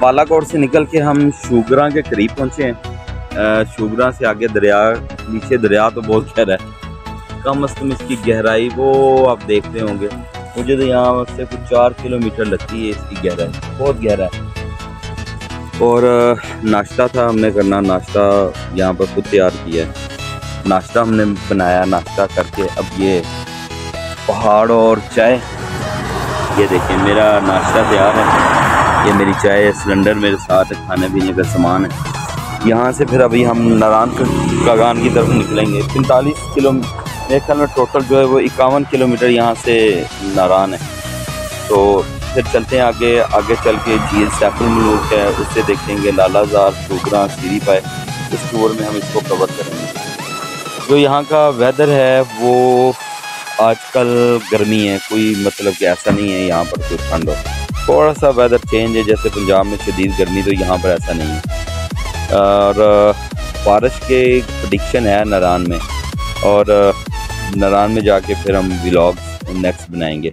बालाकोट से निकल के हम शुगरा के करीब पहुँचे हैं। शुगरा से आगे दरिया, नीचे दरिया तो बहुत गहरा है, कम अज़ कम इसकी गहराई वो आप देखते होंगे, मुझे तो यहाँ से कुछ 4 किलोमीटर लगती है इसकी गहराई, बहुत गहरा है। और नाश्ता था हमने करना, नाश्ता यहाँ पर खुद तैयार किया है, नाश्ता हमने बनाया, नाश्ता करके अब ये पहाड़ और चाय, ये देखिए मेरा नाश्ता तैयार है, ये मेरी चाय, सिलेंडर मेरे साथ है, खाने पीने का सामान है। यहाँ से फिर अभी हम नारायण कागान की तरफ निकलेंगे। 45 किलो मेरे ख्याल में टोटल जो है वो 51 किलोमीटर यहाँ से नारायण है। तो फिर चलते हैं आगे, आगे चल के झील सैफुल मलूक है, उससे देखेंगे लालाजार, शुगरा, सीरी पाए। इस टूर में हम इसको कवर करेंगे। जो यहाँ का वेदर है वो आजकल गर्मी है, कोई मतलब कि ऐसा नहीं है यहाँ पर कोई ठंड हो, थोड़ा सा वेदर चेंज है, जैसे पंजाब में शदीद गर्मी, तो यहाँ पर ऐसा नहीं है। और बारिश के प्रेडिक्शन है नारायण में, और नारायण में जाके फिर हम व्लॉग नेक्स्ट बनाएंगे।